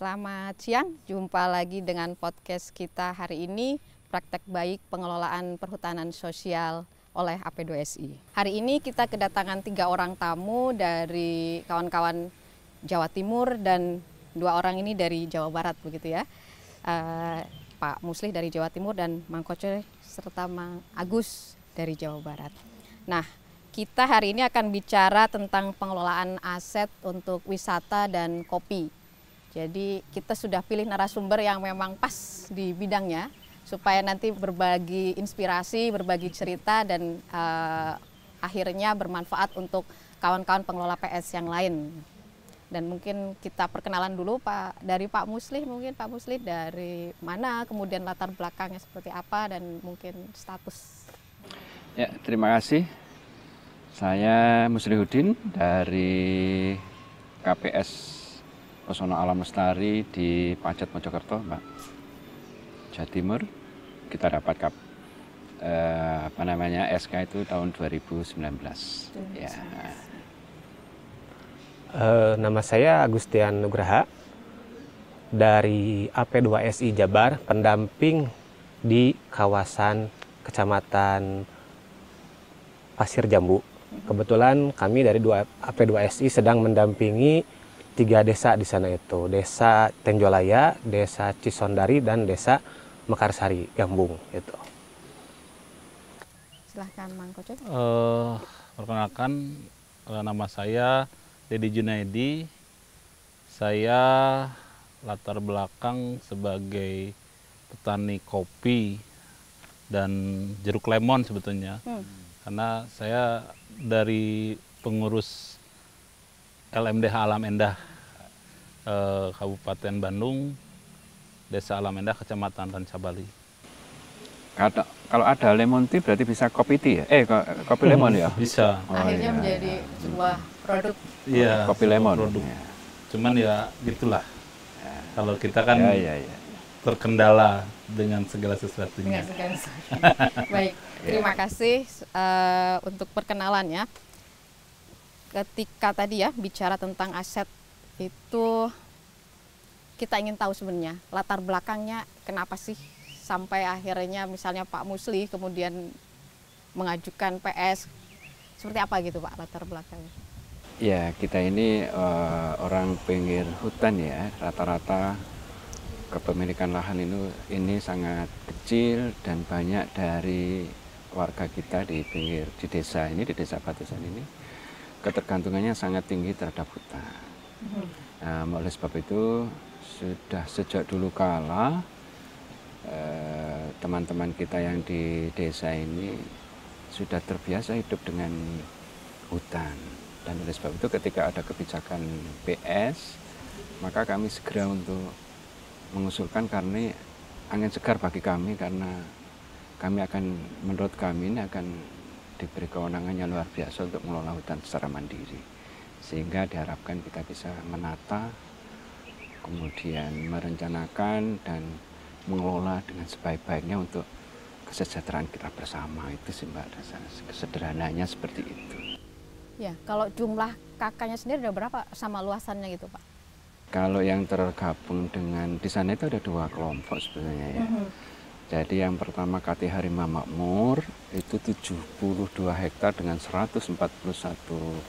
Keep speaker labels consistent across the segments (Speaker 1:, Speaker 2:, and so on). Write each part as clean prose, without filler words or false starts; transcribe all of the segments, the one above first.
Speaker 1: Selamat siang, jumpa lagi dengan podcast kita hari ini, Praktek Baik Pengelolaan Perhutanan Sosial oleh AP2SI. Hari ini kita kedatangan 3 orang tamu dari kawan-kawan Jawa Timur dan 2 orang ini dari Jawa Barat begitu ya. Pak Muslih dari Jawa Timur dan Mang Kocoy serta Mang Agus dari Jawa Barat. Nah, kita hari ini akan bicara tentang pengelolaan aset untuk wisata dan kopi. Jadi kita sudah pilih narasumber yang memang pas di bidangnya supaya nanti berbagi inspirasi, berbagi cerita dan akhirnya bermanfaat untuk kawan-kawan pengelola PS yang lain. Dan mungkin kita perkenalan dulu dari Pak Muslih, mungkin Pak Muslih dari mana, kemudian latar belakangnya seperti apa dan mungkin status.
Speaker 2: Ya, terima kasih. Saya Muslihuddin dari KPS Pesona Alam Lestari di Pacet Mojokerto, Mbak. Jawa Timur. Kita dapat SK itu tahun 2019. Ya.
Speaker 3: Nama saya Agustian Nugraha dari AP2SI Jabar, pendamping di kawasan Kecamatan Pasir Jambu. Kebetulan kami dari AP2SI sedang mendampingi 3 desa di sana itu, Desa Tenjolaya, Desa Cisondari, dan Desa Mekarsari, Gambung itu.
Speaker 1: Silahkan Mang Kocoy.
Speaker 4: Perkenalkan, nama saya Dedi Junaidi. Saya latar belakang sebagai petani kopi dan jeruk lemon sebetulnya. Karena saya dari pengurus LMDH Alam Endah Kabupaten Bandung, Desa Alam Endah, Kecamatan Rancabali.
Speaker 2: Kalau ada lemon tea berarti bisa kopi tea ya? Kopi lemon ya?
Speaker 4: Bisa.
Speaker 1: Akhirnya menjadi sebuah produk.
Speaker 4: Iya,
Speaker 2: kopi lemon.
Speaker 4: Produk. Cuman ya gitulah. Kalau kita kan terkendala dengan segala sesuatunya.
Speaker 1: Baik, terima kasih untuk perkenalannya. Ketika tadi ya bicara tentang aset itu, kita ingin tahu sebenarnya latar belakangnya kenapa sih sampai akhirnya misalnya Pak Muslih kemudian mengajukan PS, seperti apa gitu Pak latar belakangnya?
Speaker 2: Ya, kita ini orang pinggir hutan ya, rata-rata kepemilikan lahan ini sangat kecil dan banyak dari warga kita di desa ini, di Desa Batusan ini, ketergantungannya sangat tinggi terhadap hutan. Oleh sebab itu sudah sejak dulu kala teman-teman kita yang di desa ini sudah terbiasa hidup dengan hutan. Dan oleh sebab itu ketika ada kebijakan PS, maka kami segera untuk mengusulkan karena angin segar bagi kami, karena menurut kami ini akan diberi kewenangan yang luar biasa untuk mengelola hutan secara mandiri, sehingga diharapkan kita bisa menata, kemudian merencanakan dan mengelola dengan sebaik-baiknya untuk kesejahteraan kita bersama. Itu sih Mbak, sederhananya seperti itu.
Speaker 1: Ya, kalau jumlah kakaknya sendiri ada berapa sama luasannya gitu Pak?
Speaker 2: Kalau yang tergabung dengan di sana itu ada 2 kelompok sebenarnya ya. Jadi yang pertama KT Harimau Makmur itu 72 hektar dengan 141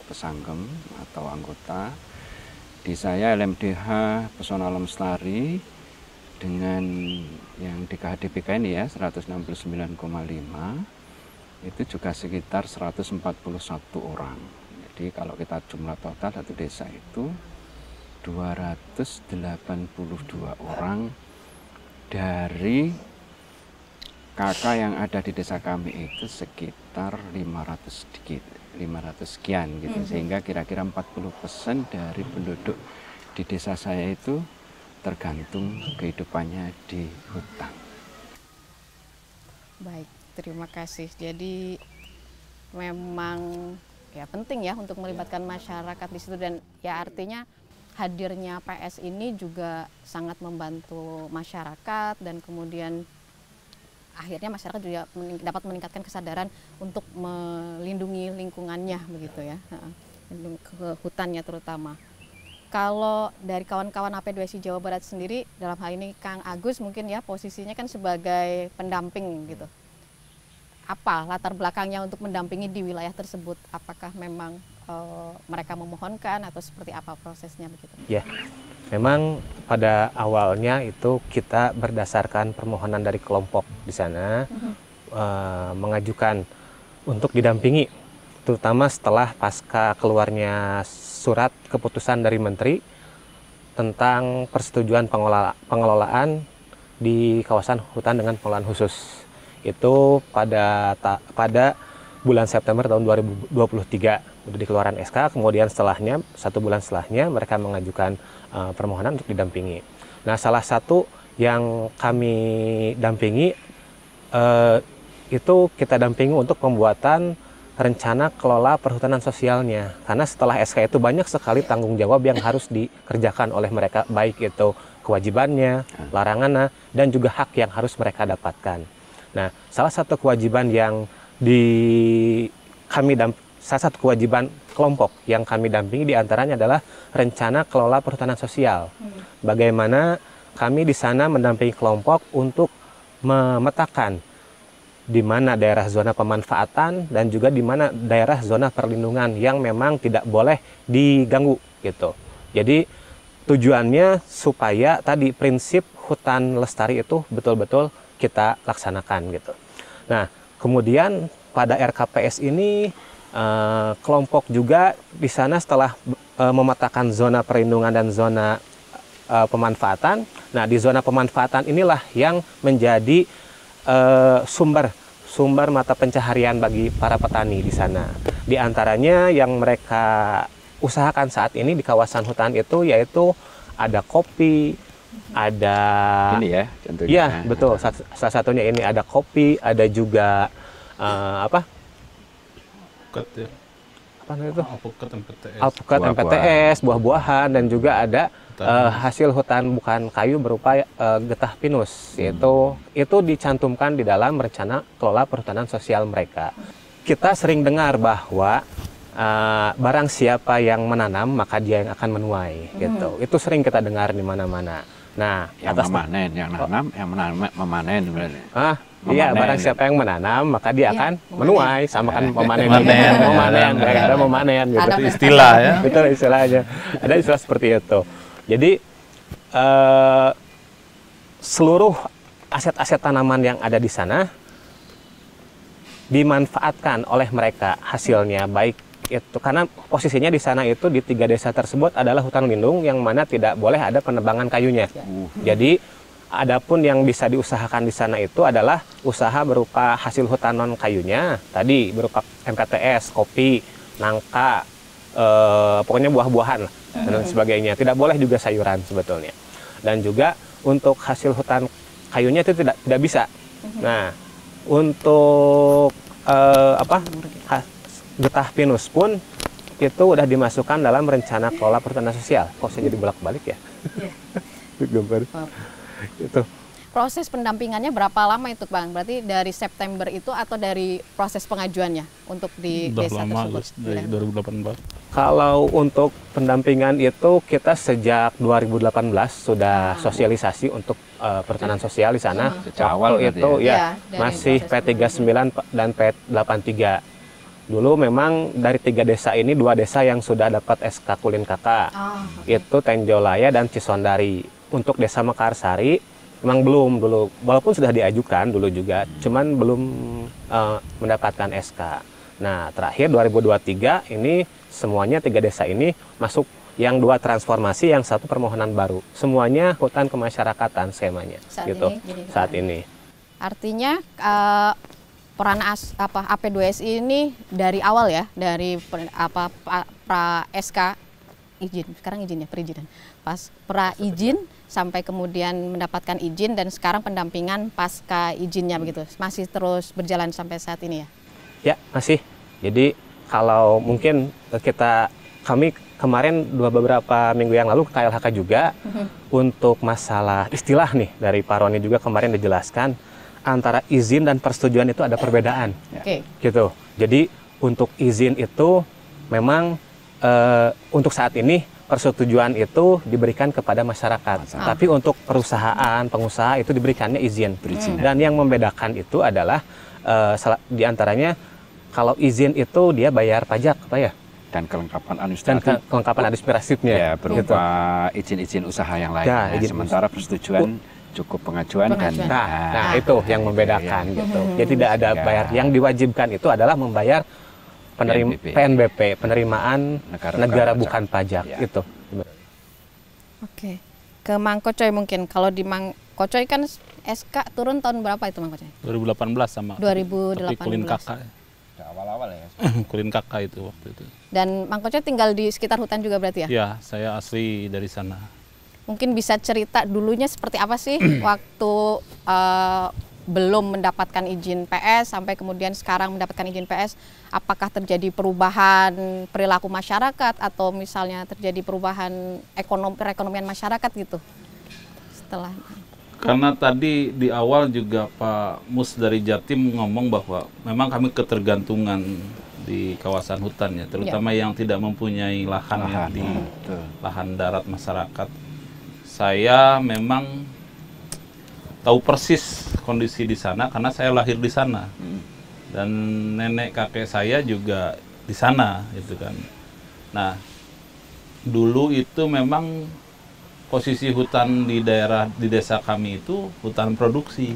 Speaker 2: pesanggem atau anggota. Di saya LMDH Pesona Alam Lestari dengan yang di KHDPK ini ya 169,5 itu juga sekitar 141 orang. Jadi kalau kita jumlah total satu desa itu 282 orang dari kakak yang ada di desa kami itu sekitar 500 sekian gitu. Sehingga kira-kira 40% dari penduduk di desa saya itu tergantung kehidupannya di hutan.
Speaker 1: Baik, terima kasih. Jadi memang ya penting ya untuk melibatkan masyarakat di situ, dan ya artinya hadirnya PS ini juga sangat membantu masyarakat, dan kemudian akhirnya masyarakat juga dapat meningkatkan kesadaran untuk melindungi lingkungannya begitu ya, ke hutannya terutama. Kalau dari kawan-kawan AP2SI Jawa Barat sendiri, dalam hal ini Kang Agus mungkin ya posisinya kan sebagai pendamping gitu. Apa latar belakangnya untuk mendampingi di wilayah tersebut? Apakah memang mereka memohonkan atau seperti apa prosesnya begitu?
Speaker 3: Ya, memang pada awalnya itu kita berdasarkan permohonan dari kelompok di sana mengajukan untuk didampingi, terutama setelah pasca keluarnya surat keputusan dari Menteri tentang persetujuan pengelolaan di kawasan hutan dengan pengelolaan khusus. Itu pada bulan September tahun 2023 udah dikeluaran SK, kemudian setelahnya, 1 bulan setelahnya mereka mengajukan permohonan untuk didampingi. Nah, salah satu yang kami dampingi itu kita dampingi untuk pembuatan rencana kelola perhutanan sosialnya, karena setelah SK itu banyak sekali tanggung jawab yang harus dikerjakan oleh mereka, baik itu kewajibannya, larangannya, dan juga hak yang harus mereka dapatkan. Nah, salah satu kewajiban yang salah satu kewajiban kelompok yang kami dampingi diantaranya adalah rencana kelola perhutanan sosial. Bagaimana kami di sana mendampingi kelompok untuk memetakan di mana daerah zona pemanfaatan dan juga di mana daerah zona perlindungan yang memang tidak boleh diganggu gitu. Jadi tujuannya supaya tadi prinsip hutan lestari itu betul-betul kita laksanakan gitu. Nah, kemudian pada RKPS ini kelompok juga di sana setelah memetakan zona perlindungan dan zona pemanfaatan. Nah, di zona pemanfaatan inilah yang menjadi sumber mata pencaharian bagi para petani di sana. Di antaranya yang mereka usahakan saat ini di kawasan hutan itu yaitu ada kopi, ada
Speaker 2: ini ya contohnya.
Speaker 3: Iya, betul. Salah satunya ini ada kopi, ada juga
Speaker 4: Alpukat ya.
Speaker 3: apa namanya itu?
Speaker 4: Alpukat MPTS.
Speaker 3: Alpukat MPTS, buah-buahan, dan juga ada hasil hutan bukan kayu berupa getah pinus, yaitu itu dicantumkan di dalam rencana kelola perhutanan sosial mereka. Kita sering dengar bahwa barang siapa yang menanam maka dia yang akan menuai, gitu. Itu sering kita dengar di mana-mana. Nah,
Speaker 2: yang memanen, yang nanam, yang memanen berarti.
Speaker 3: Iya, barang siapa yang menanam maka dia akan menuai, sama kan memanen, gitu.
Speaker 4: Itu istilah ya.
Speaker 3: Betul istilahnya. Ada istilah seperti itu. Jadi seluruh aset-aset tanaman yang ada di sana dimanfaatkan oleh mereka hasilnya, baik itu karena posisinya di sana itu di 3 desa tersebut adalah hutan lindung yang mana tidak boleh ada penebangan kayunya. Jadi adapun yang bisa diusahakan di sana itu adalah usaha berupa hasil hutan non kayunya, tadi berupa MKTS, kopi, nangka, pokoknya buah-buahan dan sebagainya. Tidak boleh juga sayuran sebetulnya. Dan juga untuk hasil hutan kayunya itu tidak bisa. Nah, untuk getah pinus pun itu udah dimasukkan dalam rencana kelola perhutanan sosial. Kok saya jadi bolak-balik ya? Gambar. Itu.
Speaker 1: Proses pendampingannya berapa lama itu, Bang? Berarti dari September itu atau dari proses pengajuannya untuk di desa tersebut?
Speaker 4: Dari 2018.
Speaker 3: Kalau untuk pendampingan itu kita sejak 2018 sudah sosialisasi untuk perhutanan sosial di sana.
Speaker 2: Sejak awal
Speaker 3: itu
Speaker 1: ya
Speaker 3: masih P39 dan P83. Dulu memang dari 3 desa ini 2 desa yang sudah dapat SK Kulin KK. Itu Tenjolaya dan Cisondari. Untuk desa Mekarsari memang belum dulu, walaupun sudah diajukan dulu juga, cuman belum mendapatkan SK. Nah, terakhir 2023 ini semuanya 3 desa ini masuk, yang 2 transformasi, yang 1 permohonan baru. Semuanya hutan kemasyarakatan skemanya saat ini.
Speaker 1: Artinya peran AP2SI ini dari awal ya, dari pra SK izin, sekarang izinnya perizinan, pas pra izin sampai kemudian mendapatkan izin dan sekarang pendampingan pasca izinnya begitu, masih terus berjalan sampai saat ini ya?
Speaker 3: Ya, masih. Jadi kalau mungkin kami kemarin beberapa minggu yang lalu ke KLHK juga untuk masalah istilah nih dari Pak Roni juga kemarin dijelaskan antara izin dan persetujuan itu ada perbedaan. Gitu. Jadi untuk izin itu memang untuk saat ini persetujuan itu diberikan kepada masyarakat. Tapi untuk perusahaan, pengusaha itu diberikannya izin. Dan yang membedakan itu adalah diantaranya kalau izin itu dia bayar pajak apa ya?
Speaker 2: Dan kelengkapan administratif.
Speaker 3: Dan kelengkapan administratifnya.
Speaker 2: Ya, berupa izin-izin usaha yang lain.
Speaker 3: Ya,
Speaker 2: sementara persetujuan cukup pengajuan. Dan
Speaker 3: nah itu yang membedakan gitu. Jadi tidak ada bayar. Yang diwajibkan itu adalah membayar PNBP, penerimaan negara bukan pajak itu.
Speaker 1: Oke. Ke Mang Kocoy mungkin. Kalau di Mang Kocoy kan SK turun tahun berapa itu Mang Kocoy?
Speaker 4: 2018 sama.
Speaker 1: 2018.
Speaker 4: Tapi kulin kakak.
Speaker 2: Awal-awal ya.
Speaker 4: Kulin kakak itu waktu itu.
Speaker 1: Dan Mang Kocoy tinggal di sekitar hutan juga berarti ya?
Speaker 4: Ya, saya asli dari sana.
Speaker 1: Mungkin bisa cerita dulunya seperti apa sih waktu belum mendapatkan izin PS sampai kemudian sekarang mendapatkan izin PS, apakah terjadi perubahan perilaku masyarakat atau misalnya terjadi perubahan perekonomian masyarakat gitu setelah?
Speaker 4: Karena tadi di awal juga Pak Mus dari Jatim ngomong bahwa memang kami ketergantungan di kawasan hutan ya, terutama yang tidak mempunyai lahan di lahan darat masyarakat. Saya memang tahu persis kondisi di sana karena saya lahir di sana dan nenek kakek saya juga di sana gitu kan. Nah, dulu itu memang posisi hutan di desa kami itu hutan produksi.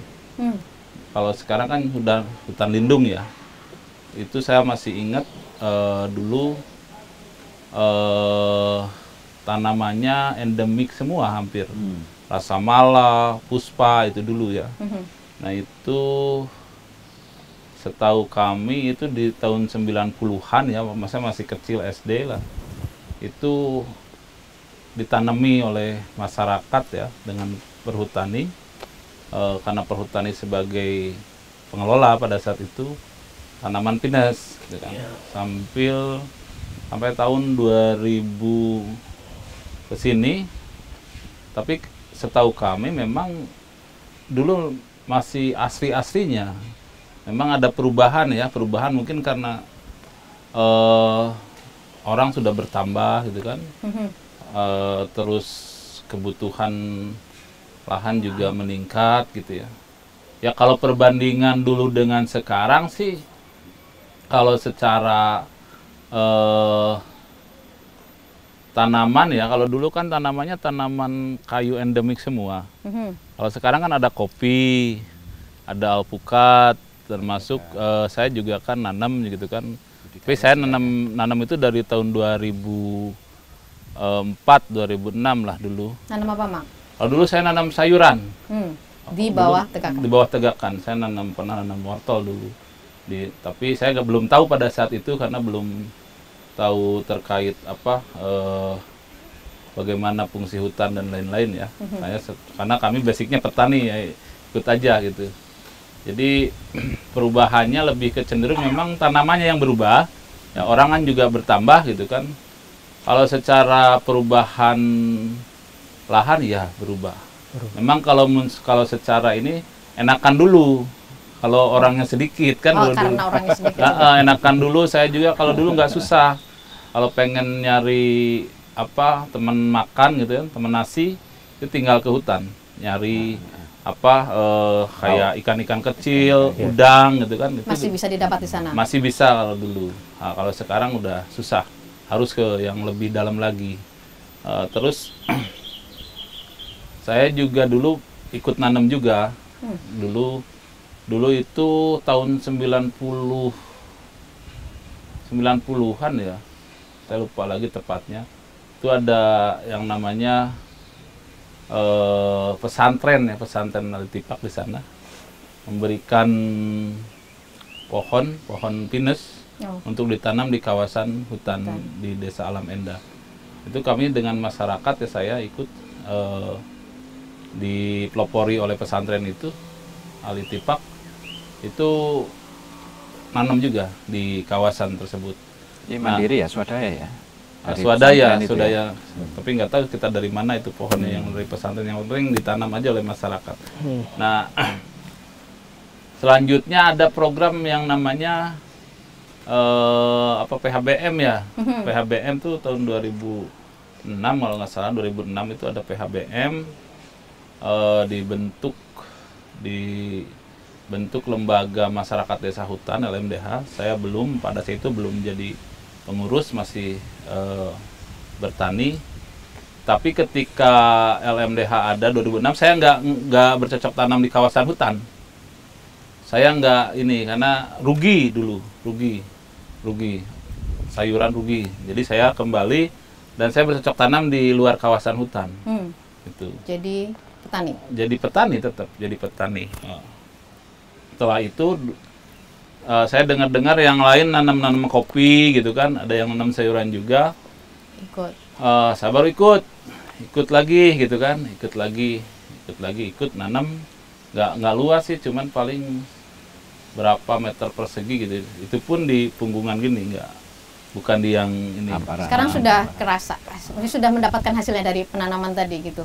Speaker 4: Kalau sekarang kan sudah hutan lindung ya. Itu saya masih ingat dulu tanamannya endemik semua hampir. Rasa mala, puspa itu dulu ya. Nah itu setahu kami itu di tahun 90-an ya, masa masih kecil SD lah. Itu ditanami oleh masyarakat ya dengan perhutani. Karena perhutani sebagai pengelola pada saat itu tanaman pinus gitu kan. Sampai tahun 2000 ke sini. Tapi setahu kami memang dulu masih asli-aslinya. Memang ada perubahan ya, perubahan mungkin karena orang sudah bertambah gitu kan. Terus kebutuhan lahan juga meningkat gitu ya. Ya kalau perbandingan dulu dengan sekarang sih, kalau secara tanaman ya, kalau dulu kan tanamannya tanaman kayu endemik semua. Kalau sekarang kan ada kopi, ada alpukat, termasuk saya juga kan nanam gitu kan. Tapi saya nanam itu dari tahun 2004, 2006 lah dulu.
Speaker 1: Nanam apa, Mang?
Speaker 4: Kalau dulu saya nanam sayuran.
Speaker 1: Di bawah tegakan?
Speaker 4: Di bawah tegakan. Saya pernah nanam wortel dulu. Tapi saya belum tahu pada saat itu karena belum tahu terkait bagaimana fungsi hutan dan lain-lain ya. Karena kami basicnya petani ya, ikut aja gitu. Jadi perubahannya lebih ke cenderung memang tanamannya yang berubah, ya orang kan juga bertambah gitu kan. Kalau secara perubahan lahan ya berubah. Memang kalau secara ini enakan dulu. Kalau orangnya sedikit kan
Speaker 1: karena orangnya sedikit.
Speaker 4: Enakan dulu, saya juga kalau dulu nggak susah. Kalau pengen nyari teman makan gitu ya, teman nasi, itu tinggal ke hutan nyari kayak ikan-ikan kecil, udang gitu kan. Itu
Speaker 1: masih bisa didapat di sana?
Speaker 4: Masih bisa kalau dulu. Nah, kalau sekarang udah susah, harus ke yang lebih dalam lagi. Terus saya juga dulu ikut nanam juga. Dulu itu tahun 90-an ya. Saya lupa lagi tepatnya. Itu ada yang namanya pesantren Alitipak di sana. Memberikan pohon pinus untuk ditanam di kawasan hutan di Desa Alam Endah. Itu kami dengan masyarakat ya, saya ikut dipelopori oleh pesantren itu, Alitipak, itu nanam juga di kawasan tersebut.
Speaker 2: Ini mandiri ya, swadaya ya?
Speaker 4: Swadaya. Tapi nggak tahu kita dari mana itu pohonnya yang dari pesantren, yang penting ditanam aja oleh masyarakat. Nah, selanjutnya ada program yang namanya PHBM ya. PHBM tuh tahun 2010 kalau nggak salah 2006 itu ada PHBM, dibentuk lembaga masyarakat desa hutan LMDH. Saya pada saat itu belum jadi pengurus, masih bertani. Tapi ketika LMDH ada 2006, saya nggak bercocok tanam di kawasan hutan. Saya nggak karena rugi dulu, rugi, sayuran rugi. Jadi saya kembali dan saya bercocok tanam di luar kawasan hutan. Itu.
Speaker 1: Jadi petani.
Speaker 4: Jadi petani tetap, jadi petani. Setelah itu saya dengar-dengar yang lain nanam kopi gitu kan, ada yang nanam sayuran juga.
Speaker 1: Ikut.
Speaker 4: Saya baru ikut lagi gitu kan, ikut nanam. Nggak luas sih, cuman paling berapa meter persegi gitu. Itu pun di punggungan gini, bukan di yang ini.
Speaker 1: Sekarang sudah kerasa, sudah mendapatkan hasilnya dari penanaman tadi gitu.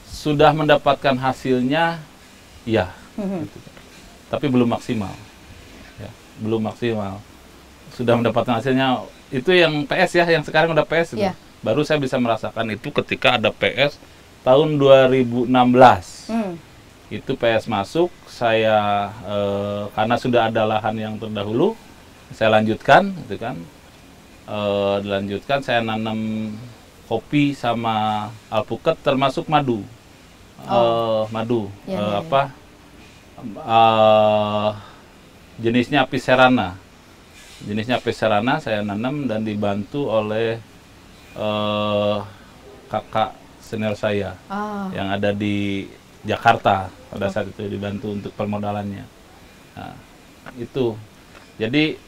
Speaker 4: Sudah mendapatkan hasilnya, ya. Gitu. Tapi belum maksimal. Ya, belum maksimal. Sudah mendapatkan hasilnya, itu yang PS ya, yang sekarang udah PS itu.
Speaker 1: Yeah.
Speaker 4: Baru saya bisa merasakan itu ketika ada PS tahun 2016. Itu PS masuk, saya karena sudah ada lahan yang terdahulu, saya lanjutkan, gitu kan. Dilanjutkan, saya nanam kopi sama alpukat, termasuk madu. Madu, jenisnya Apis cerana. Saya nanam dan dibantu oleh kakak senior saya yang ada di Jakarta pada saat itu, dibantu untuk permodalannya. Nah, itu. Jadi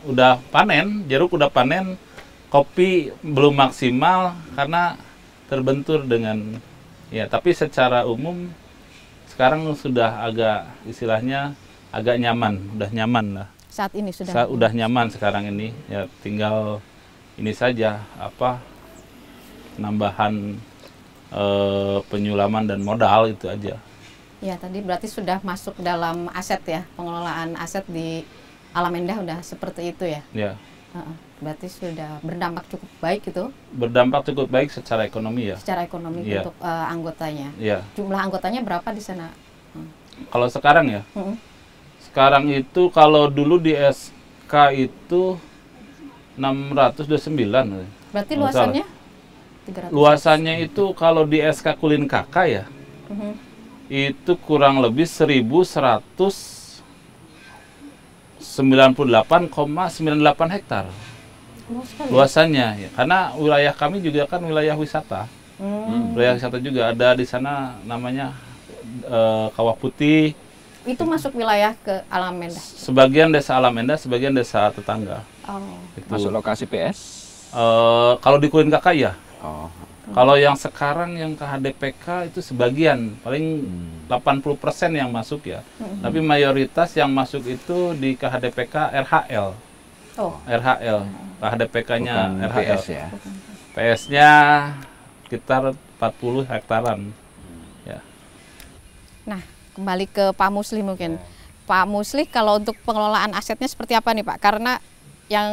Speaker 4: udah panen, jeruk udah panen, kopi belum maksimal karena terbentur dengan tapi secara umum sekarang sudah istilahnya agak nyaman, udah nyaman lah.
Speaker 1: Saat ini sudah.
Speaker 4: Udah nyaman sekarang ini, ya tinggal ini saja penambahan penyulaman dan modal itu aja.
Speaker 1: Ya, tadi berarti sudah masuk dalam aset ya, pengelolaan aset di Alam Endah udah seperti itu ya.
Speaker 4: Ya.
Speaker 1: Berarti sudah berdampak cukup baik itu.
Speaker 4: Berdampak cukup baik secara ekonomi ya.
Speaker 1: Secara ekonomi untuk anggotanya.
Speaker 4: Ya.
Speaker 1: Jumlah anggotanya berapa di sana?
Speaker 4: Kalau sekarang ya. Sekarang itu kalau dulu di SK itu 629.
Speaker 1: Berarti luasannya 300.
Speaker 4: Luasannya itu kalau di SK Kulin KK ya. Itu kurang lebih 1198,98 hektar. Luasannya ya. Karena wilayah kami juga kan wilayah wisata. Wilayah wisata juga ada di sana namanya Kawah Putih.
Speaker 1: Itu masuk wilayah ke Alam Endah.
Speaker 4: Sebagian desa Alam Endah, sebagian desa tetangga.
Speaker 2: Itu. Masuk lokasi PS?
Speaker 4: Kalau di Kulin KK ya.
Speaker 2: Kalau
Speaker 4: yang sekarang yang ke HDPK itu sebagian, paling 80% yang masuk ya. Tapi mayoritas yang masuk itu di KHDPK RHL. RHL. KHDPK-nya RHL.
Speaker 2: PS ya.
Speaker 4: PS-nya sekitar 40 hektaran. Ya.
Speaker 1: Nah, kembali ke Pak Musli mungkin. Pak Musli, kalau untuk pengelolaan asetnya seperti apa nih Pak? Karena yang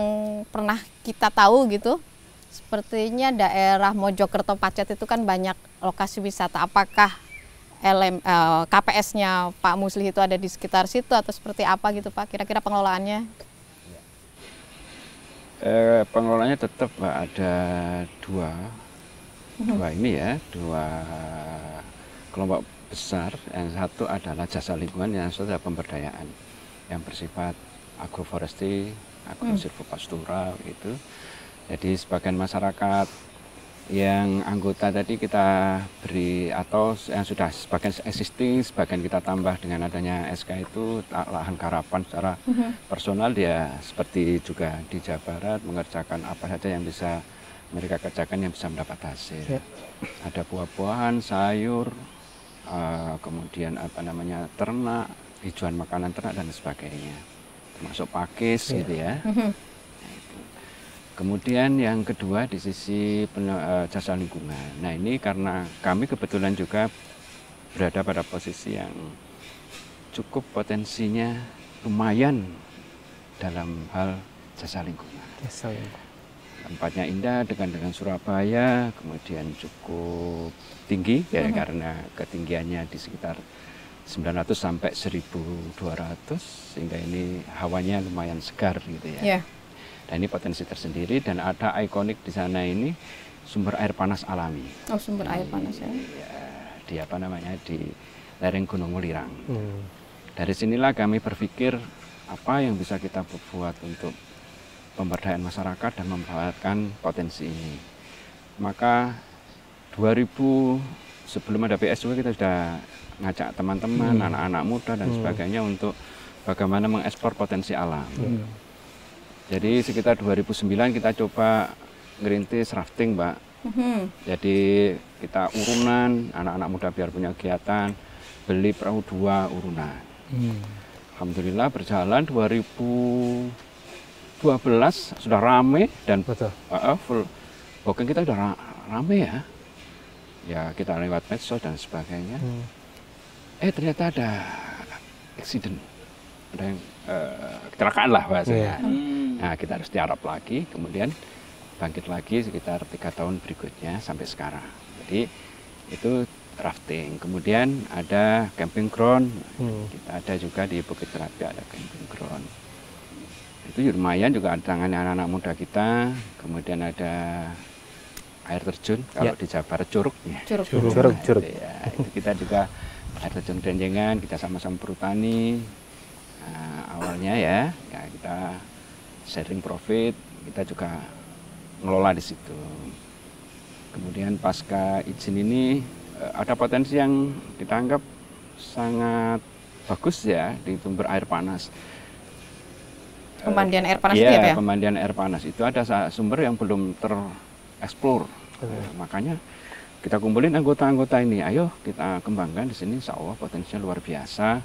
Speaker 1: pernah kita tahu gitu, sepertinya daerah Mojokerto Pacet itu kan banyak lokasi wisata. Apakah KPS-nya Pak Musli itu ada di sekitar situ atau seperti apa gitu Pak? Kira-kira pengelolaannya?
Speaker 2: Pengelolaannya tetap Pak, ada dua kelompok besar. Yang satu adalah jasa lingkungan, yang satu adalah pemberdayaan yang bersifat agroforestry, agrosilvopastural gitu. Jadi sebagian masyarakat yang anggota tadi kita beri, atau yang sudah sebagian existing, sebagian kita tambah dengan adanya SK itu lahan garapan secara personal. Dia seperti juga di Jawa Barat mengerjakan apa saja yang bisa mereka kerjakan yang bisa mendapat hasil. Ada buah-buahan, sayur, kemudian ternak, hijauan makanan ternak dan sebagainya, termasuk pakis gitu ya. Kemudian yang kedua di sisi jasa lingkungan. Nah ini karena kami kebetulan juga berada pada posisi yang cukup potensinya lumayan dalam hal jasa lingkungan. Tempatnya indah dengan Surabaya, kemudian cukup tinggi ya, karena ketinggiannya di sekitar 900 sampai 1200, sehingga ini hawanya lumayan segar gitu ya. Dan ini potensi tersendiri, dan ada ikonik di sana ini sumber air panas alami.
Speaker 1: Oh, sumber air panas ya.
Speaker 2: Di apa namanya, di lereng Gunung Welirang. Dari sinilah kami berpikir apa yang bisa kita buat untuk pemberdayaan masyarakat dan memanfaatkan potensi ini. Maka 2000 sebelum ada PS juga kita sudah ngajak teman-teman, anak-anak muda dan sebagainya untuk bagaimana mengekspor potensi alam. Jadi sekitar 2009 kita coba ngerintis rafting, Mbak. Jadi kita urunan, anak-anak muda biar punya kegiatan, beli perahu 2 urunan. Alhamdulillah berjalan 2012 sudah rame dan full booking kita sudah rame ya. Ya kita lewat medsos dan sebagainya. Ternyata ada accident, ada yang kecelakaan lah bahasanya. Nah kita harus tiarap lagi, kemudian bangkit lagi sekitar 3 tahun berikutnya sampai sekarang. Jadi itu rafting, kemudian ada camping ground, kita ada juga di Bukit Terapi ada camping ground. Itu lumayan juga ada tangannya anak-anak muda kita. Kemudian ada air terjun, kalau di Jawa Barat curug. Ya, itu kita juga air terjun Denjengan, kita sama-sama perhutani. Awalnya ya kita sharing profit, kita juga ngelola di situ. Kemudian pasca izin ini ada potensi yang kita anggap sangat bagus ya di sumber air panas.
Speaker 1: Pemandian air panas itu ya?
Speaker 2: Pemandian air panas itu ada sumber yang belum tereksplor. Makanya kita kumpulin anggota-anggota ini, ayo kita kembangkan di sini. Insya Allah potensinya luar biasa.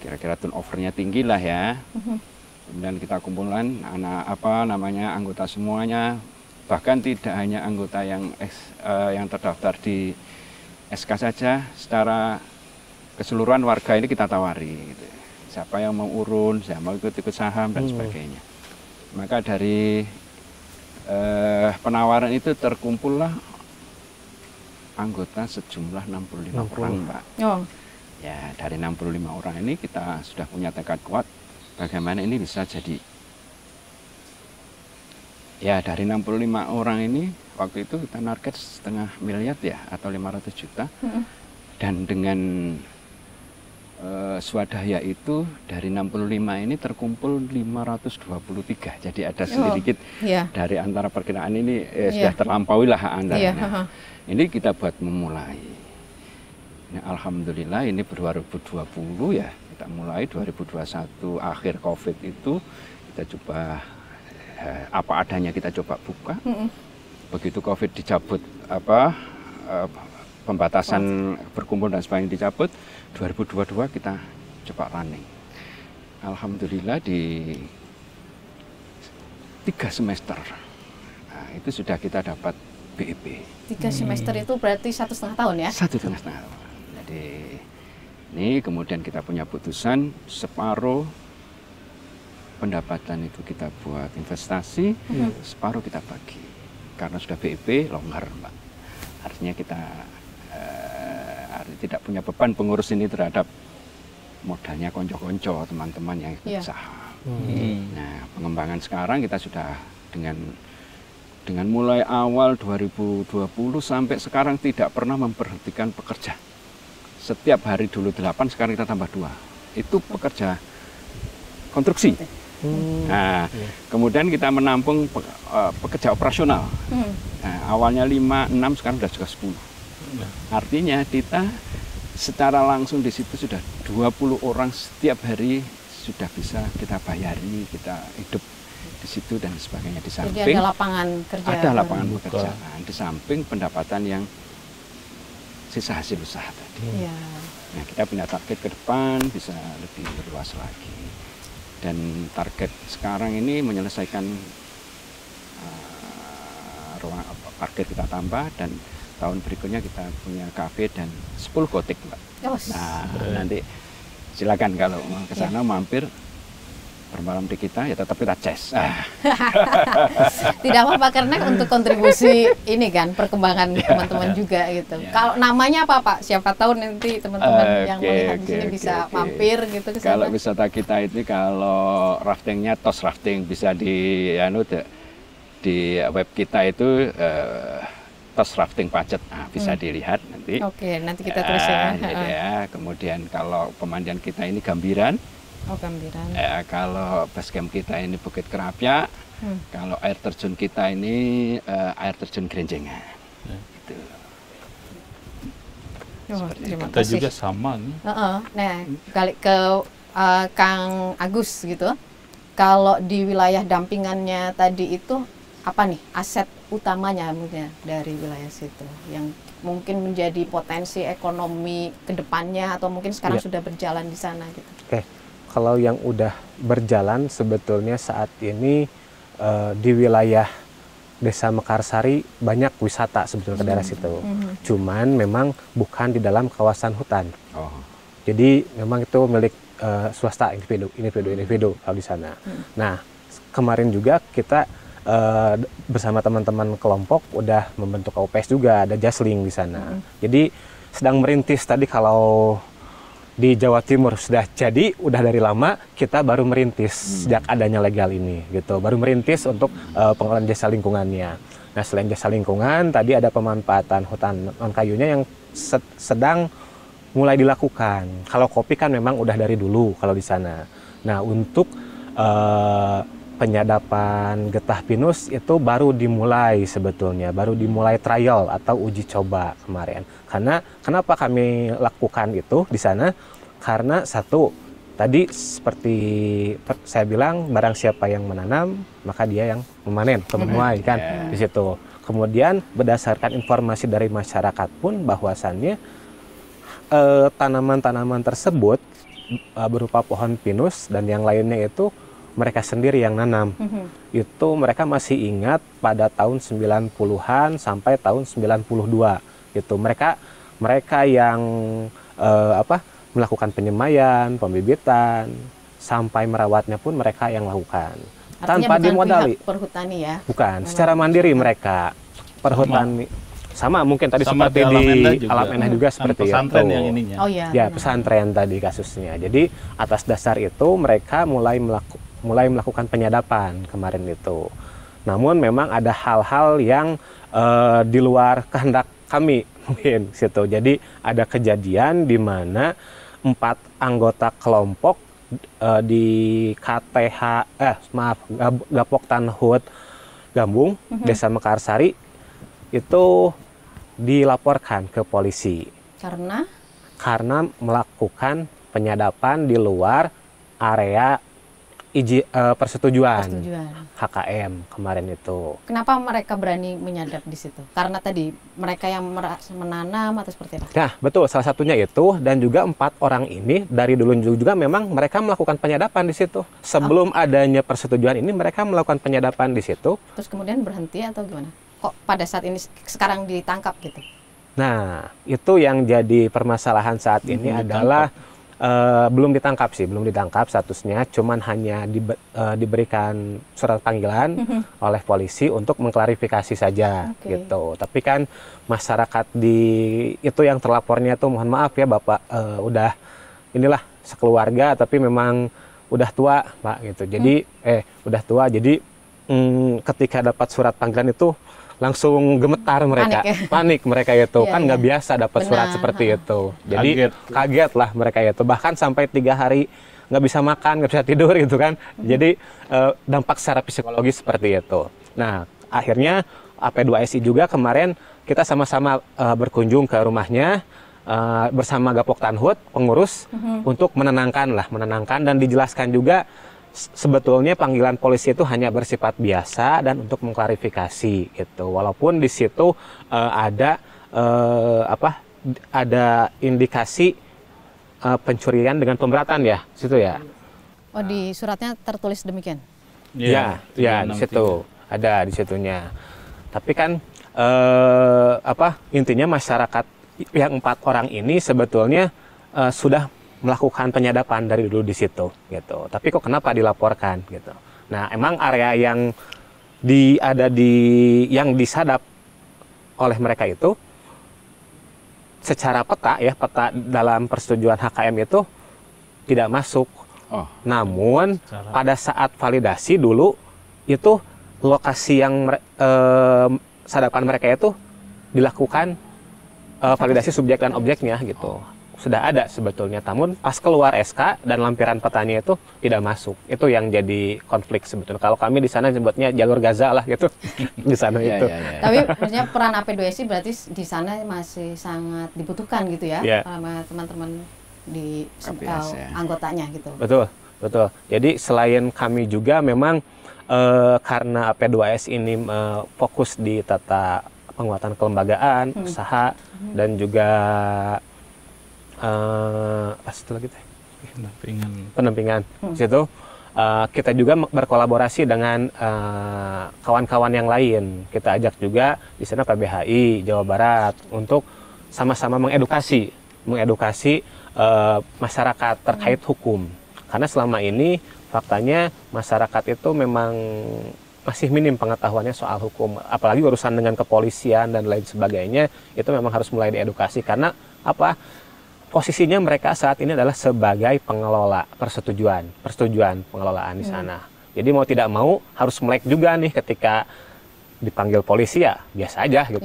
Speaker 2: Kira-kira turnovernya tinggi lah ya. Kemudian kita kumpulkan anggota semuanya. Bahkan tidak hanya anggota yang terdaftar di SK saja, secara keseluruhan warga ini kita tawari gitu. Siapa yang mau urun, siapa mau ikut saham dan sebagainya. Maka dari penawaran itu terkumpullah anggota sejumlah 65 orang, Mbak. Ya, dari 65 orang ini kita sudah punya tekad kuat bagaimana ini bisa jadi. Ya, dari 65 orang ini waktu itu kita target 500 miliar ya, atau 500 juta. Dan dengan swadaya itu dari 65 ini terkumpul 523. Jadi ada sedikit dari antara perkiraan ini sudah terlampaui lah antaranya. Ini kita buat memulai. Nah, alhamdulillah ini 2020 ya, kita mulai 2021 akhir Covid itu kita coba apa adanya, kita coba buka. Begitu Covid dicabut, pembatasan berkumpul dan sebagainya dicabut, 2022 kita coba running. Alhamdulillah di 3 semester itu sudah kita dapat BEP.
Speaker 1: 3 semester itu berarti 1,5 tahun ya?
Speaker 2: 1,5 tahun. Jadi ini kemudian kita punya putusan separuh pendapatan itu kita buat investasi, separuh kita bagi. Karena sudah BEP longgar, Mbak. Artinya kita tidak punya beban pengurus ini terhadap modalnya konco-konco teman-teman yang ikut saham. Nah, pengembangan sekarang kita sudah dengan mulai awal 2020 sampai sekarang tidak pernah memberhentikan pekerja. Setiap hari dulu 8, sekarang kita tambah 2. Itu pekerja konstruksi. Nah, kemudian kita menampung pekerja operasional. Nah, awalnya 5, 6, sekarang sudah juga 10. Artinya kita secara langsung di situ sudah 20 orang setiap hari sudah bisa kita bayari, kita hidup di situ dan sebagainya. Di samping
Speaker 1: jadi ada lapangan kerja.
Speaker 2: Ada lapangan pekerjaan di samping pendapatan yang sisa hasil usaha tadi. Nah, kita punya target ke depan bisa lebih luas lagi. Dan target sekarang ini menyelesaikan ruang target kita tambah, dan tahun berikutnya kita punya kafe dan 10 gotik, Mbak. Nah, nanti silakan kalau mau ke sana mampir bermalam di kita ya tetap kita ces.
Speaker 1: Tidak apa-apa karena untuk kontribusi ini kan perkembangan teman-teman juga gitu. Kalau namanya apa Pak? Siapa tahu nanti teman-teman yang melihat di sini bisa mampir gitu ke sana.
Speaker 2: Kalau wisata kita ini kalau raftingnya tos rafting bisa di di web kita itu tos rafting Pacet, bisa dilihat nanti.
Speaker 1: Oke, nanti kita tulis ya.
Speaker 2: Kemudian kalau pemandian kita ini Gambiran.
Speaker 1: Oh, Gambiran.
Speaker 2: Kalau basecamp kita ini Bukit Kerapia, kalau air terjun kita ini air terjun Grenjengan. Gitu.
Speaker 1: Terima
Speaker 4: Kita
Speaker 1: kasih.
Speaker 4: juga sama nih.
Speaker 1: Nah, balik ke Kang Agus gitu. Kalau di wilayah dampingannya tadi itu apa nih aset utamanya mungkin dari wilayah situ yang mungkin menjadi potensi ekonomi kedepannya atau mungkin sekarang sudah berjalan di sana gitu.
Speaker 3: Oke. Kalau yang udah berjalan sebetulnya saat ini di wilayah Desa Mekarsari banyak wisata sebetulnya ke daerah situ. Cuman memang bukan di dalam kawasan hutan. Jadi memang itu milik swasta individu kalau di sana. Nah, kemarin juga kita bersama teman-teman kelompok udah membentuk KUPS juga, ada Jasling di sana. Jadi sedang merintis tadi kalau di Jawa Timur sudah jadi, udah dari lama kita baru merintis sejak adanya legal ini gitu. Baru merintis untuk pengelolaan jasa lingkungannya. Nah, selain jasa lingkungan, tadi ada pemanfaatan hutan non kayunya yang sedang mulai dilakukan. Kalau kopi kan memang udah dari dulu kalau di sana. Nah, untuk penyadapan getah pinus itu baru dimulai sebetulnya, baru dimulai trial atau uji coba kemarin. Karena kenapa kami lakukan itu di sana? Karena satu, tadi seperti saya bilang, barang siapa yang menanam maka dia yang memanen atau menuai kan di situ. Kemudian berdasarkan informasi dari masyarakat pun bahwasannya tanaman-tanaman tersebut berupa pohon pinus dan yang lainnya itu mereka sendiri yang nanam. Itu mereka masih ingat pada tahun 90-an sampai tahun 92. Itu mereka yang melakukan penyemaian, pembibitan, sampai merawatnya pun mereka yang lakukan.
Speaker 1: Artinya
Speaker 3: tanpa
Speaker 1: bukan
Speaker 3: dimodali.
Speaker 1: Pihak perhutani ya?
Speaker 3: Bukan, secara mandiri mereka. Perhutani sama mungkin tadi
Speaker 4: Sama
Speaker 3: seperti di
Speaker 4: Alam
Speaker 3: Endah juga seperti itu.
Speaker 4: pesantren yang ininya.
Speaker 1: Oh iya.
Speaker 3: Ya, pesantren tadi kasusnya. Jadi atas dasar itu mereka mulai melakukan penyadapan kemarin itu. Namun memang ada hal-hal yang di luar kehendak kami mungkin situ. Jadi ada kejadian di mana 4 anggota kelompok di Gapok Tanhut Gambung, Desa Mekarsari itu dilaporkan ke polisi. Karena melakukan penyadapan di luar area persetujuan HKM kemarin itu.
Speaker 1: Kenapa mereka berani menyadap di situ? Karena tadi mereka yang menanam atau seperti apa?
Speaker 3: Nah, betul. Salah satunya itu, dan juga 4 orang ini dari dulu juga memang mereka melakukan penyadapan di situ. Sebelum adanya persetujuan ini mereka melakukan penyadapan di situ.
Speaker 1: Terus kemudian berhenti atau gimana? Kok pada saat ini sekarang ditangkap gitu?
Speaker 3: Nah, itu yang jadi permasalahan saat ini adalah belum ditangkap statusnya, cuman hanya diberikan surat panggilan oleh polisi untuk mengklarifikasi saja gitu. Tapi kan masyarakat itu yang terlapornya tuh mohon maaf ya Bapak, udah inilah sekeluarga tapi memang udah tua Pak gitu. Jadi udah tua jadi ketika dapat surat panggilan itu langsung gemetar mereka, panik mereka itu kan nggak biasa dapat surat seperti itu, jadi kaget lah mereka itu, bahkan sampai 3 hari nggak bisa makan, nggak bisa tidur gitu kan, jadi dampak secara psikologis seperti itu. Nah akhirnya AP2SI juga kemarin kita sama-sama berkunjung ke rumahnya bersama Gapok Tanhut pengurus untuk menenangkan dan dijelaskan juga. Sebetulnya panggilan polisi itu hanya bersifat biasa dan untuk mengklarifikasi gitu. Walaupun di situ ada indikasi pencurian dengan pemberatan ya, situ ya.
Speaker 1: Oh, di suratnya tertulis demikian.
Speaker 3: Ya, di situ ada di situnya. Tapi kan intinya masyarakat yang 4 orang ini sebetulnya sudah melakukan penyadapan dari dulu di situ gitu. Tapi kok kenapa dilaporkan gitu. Nah, emang area yang yang disadap oleh mereka itu secara peta dalam persetujuan HKM itu tidak masuk. Namun pada saat validasi dulu itu lokasi yang sadapan mereka itu dilakukan validasi subjek dan objeknya gitu. Sudah ada sebetulnya, namun pas keluar SK dan lampiran petanya itu tidak masuk. Itu yang jadi konflik sebetulnya. Kalau kami di sana sebutnya jalur Gaza lah gitu di sana itu.
Speaker 1: Tapi maksudnya peran AP2SI berarti di sana masih sangat dibutuhkan gitu ya, sama teman-teman di anggotanya gitu.
Speaker 3: Betul. Jadi selain kami juga memang karena AP2S ini fokus di tata penguatan kelembagaan, usaha, dan juga pendampingan. Situ kita juga berkolaborasi dengan kawan-kawan yang lain. Kita ajak juga di sana PBHI Jawa Barat untuk sama-sama mengedukasi masyarakat terkait hukum. Karena selama ini faktanya masyarakat itu memang masih minim pengetahuannya soal hukum, apalagi urusan dengan kepolisian dan lain sebagainya. Itu memang harus mulai diedukasi karena apa? Posisinya mereka saat ini adalah sebagai pengelola persetujuan pengelolaan di sana. Jadi mau tidak mau harus melek juga nih ketika dipanggil polisi ya biasa aja gitu,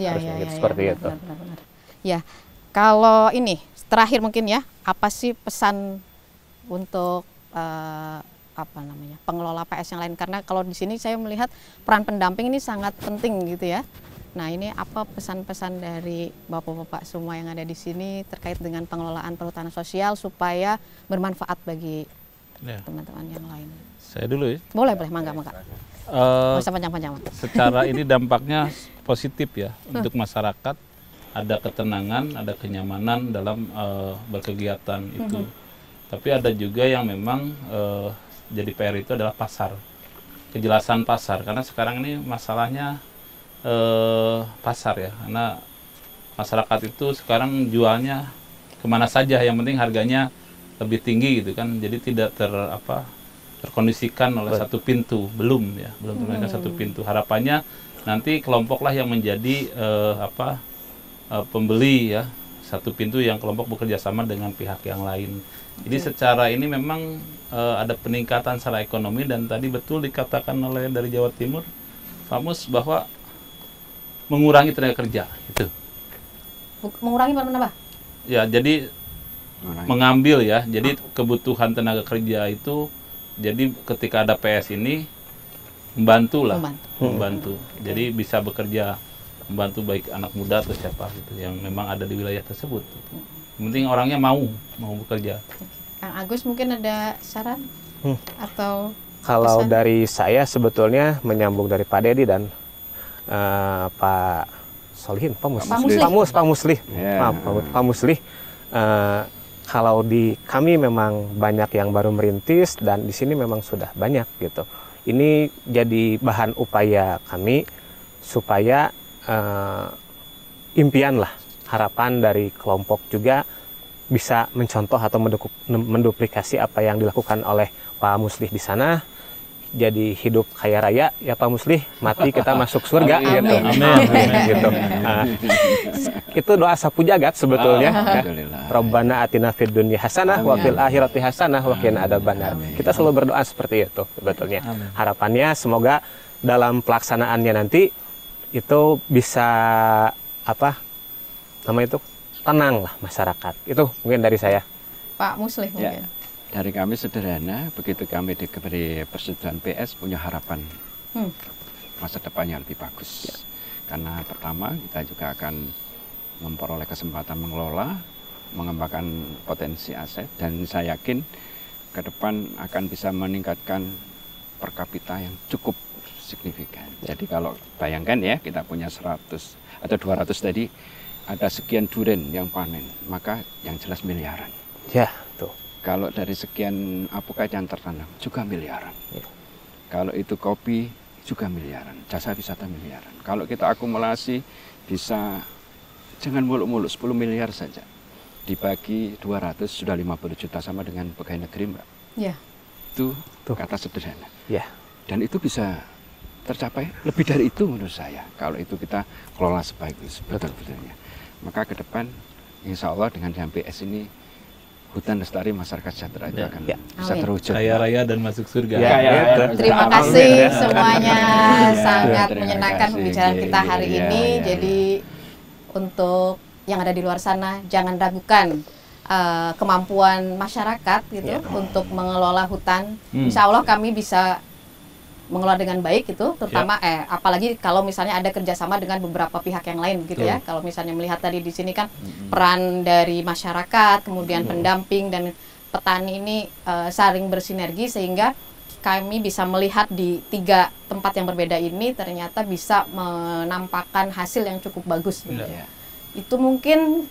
Speaker 3: seperti itu.
Speaker 1: Benar. Ya, kalau ini terakhir mungkin ya, apa sih pesan untuk pengelola PS yang lain? Karena kalau di sini saya melihat peran pendamping ini sangat penting gitu ya. Nah, ini apa pesan-pesan dari Bapak-bapak semua yang ada di sini terkait dengan pengelolaan perhutanan sosial supaya bermanfaat bagi teman-teman yang lain?
Speaker 4: Saya dulu ya?
Speaker 1: Boleh, mangga. Nggak usah panjang-panjang.
Speaker 4: Secara ini dampaknya positif ya untuk masyarakat. Ada ketenangan, ada kenyamanan dalam berkegiatan itu. Tapi ada juga yang memang jadi PR itu adalah pasar. Kejelasan pasar, karena sekarang ini masalahnya pasar ya, karena masyarakat itu sekarang jualnya kemana saja, yang penting harganya lebih tinggi gitu kan, jadi tidak terkondisikan oleh satu pintu, belum terkondisikan satu pintu. Harapannya nanti kelompoklah yang menjadi pembeli ya, satu pintu yang kelompok bekerja sama dengan pihak yang lain. Jadi secara ini memang ada peningkatan secara ekonomi, dan tadi betul dikatakan oleh dari Jawa Timur Pak Mus bahwa mengurangi tenaga kerja itu.
Speaker 1: Mengurangi apa menambah? Ya, jadi
Speaker 4: mengambil ya. Jadi kebutuhan tenaga kerja itu, jadi ketika ada PS ini membantu. Jadi bisa bekerja, membantu baik anak muda atau siapa gitu yang memang ada di wilayah tersebut. Yang penting orangnya mau bekerja.
Speaker 1: Kang Agus mungkin ada saran atau
Speaker 3: kalau
Speaker 1: pesan?
Speaker 3: Dari saya sebetulnya menyambung dari Pak Dedi dan Pak Solihin, Pak Muslih. Kalau di kami memang banyak yang baru merintis dan di sini memang sudah banyak gitu. Ini jadi bahan upaya kami supaya impian lah, harapan dari kelompok juga bisa mencontoh atau menduplikasi apa yang dilakukan oleh Pak Muslih di sana. Jadi hidup kaya raya ya Pak Muslih, mati kita masuk surga.
Speaker 1: Amin.
Speaker 3: Gitu.
Speaker 4: Amin.
Speaker 3: Gitu. Itu doa sapu jagat sebetulnya. Rabbana atina fid dunya hasanah wa fil akhirati hasanah wa qina adzabannar. Kita selalu berdoa seperti itu sebetulnya. Amin. Harapannya semoga dalam pelaksanaannya nanti itu bisa tenang lah masyarakat. Itu mungkin dari saya.
Speaker 1: Pak Muslih mungkin.
Speaker 2: Ya. Dari kami sederhana, begitu kami diberi persetujuan PS punya harapan masa depannya lebih bagus. Karena pertama kita juga akan memperoleh kesempatan mengelola, mengembangkan potensi aset, dan saya yakin ke depan akan bisa meningkatkan per kapita yang cukup signifikan. Jadi kalau bayangkan ya, kita punya 100 atau 200 tadi, ada sekian durian yang panen, maka yang jelas miliaran.
Speaker 3: Ya, tuh.
Speaker 2: Kalau dari sekian apukat yang tertanam juga miliaran. Kalau itu kopi juga miliaran, jasa wisata miliaran. Kalau kita akumulasi bisa jangan muluk-muluk 10 miliar saja. dibagi 200 sudah 50 juta, sama dengan pegawai negeri, Mbak.
Speaker 1: Ya.
Speaker 2: Itu
Speaker 3: Tuh.
Speaker 2: kata sederhana.
Speaker 3: Ya.
Speaker 2: Dan itu bisa tercapai lebih dari itu menurut saya, kalau itu kita kelola sebetul-betulnya. Maka ke depan insya Allah dengan HMPS ini hutan lestari masyarakat sejahtera itu akan bisa
Speaker 1: Amin.
Speaker 2: terwujud.
Speaker 4: Kaya raya dan masuk surga.
Speaker 3: Ya, ya.
Speaker 1: Terima
Speaker 2: Amin.
Speaker 1: kasih semuanya, sangat
Speaker 2: Terima
Speaker 1: menyenangkan
Speaker 2: kasih.
Speaker 1: pembicaraan kita hari
Speaker 2: Iya,
Speaker 1: ini.
Speaker 2: iya,
Speaker 1: Jadi untuk yang ada di luar sana, jangan ragukan kemampuan masyarakat gitu untuk mengelola hutan. Insya Allah kami bisa mengelola dengan baik gitu, terutama apalagi kalau misalnya ada kerjasama dengan beberapa pihak yang lain gitu ya. Kalau misalnya melihat tadi di sini kan peran dari masyarakat, kemudian pendamping dan petani ini saling bersinergi sehingga kami bisa melihat di 3 tempat yang berbeda ini ternyata bisa menampakkan hasil yang cukup bagus. Gitu. Itu mungkin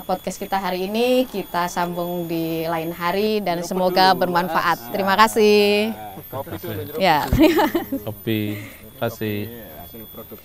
Speaker 1: podcast kita hari ini, kita sambung di lain hari dan semoga bermanfaat. Terima kasih.
Speaker 2: Kopi dulu.
Speaker 1: Ya.
Speaker 4: Kopi, kasih.
Speaker 2: Hasil produk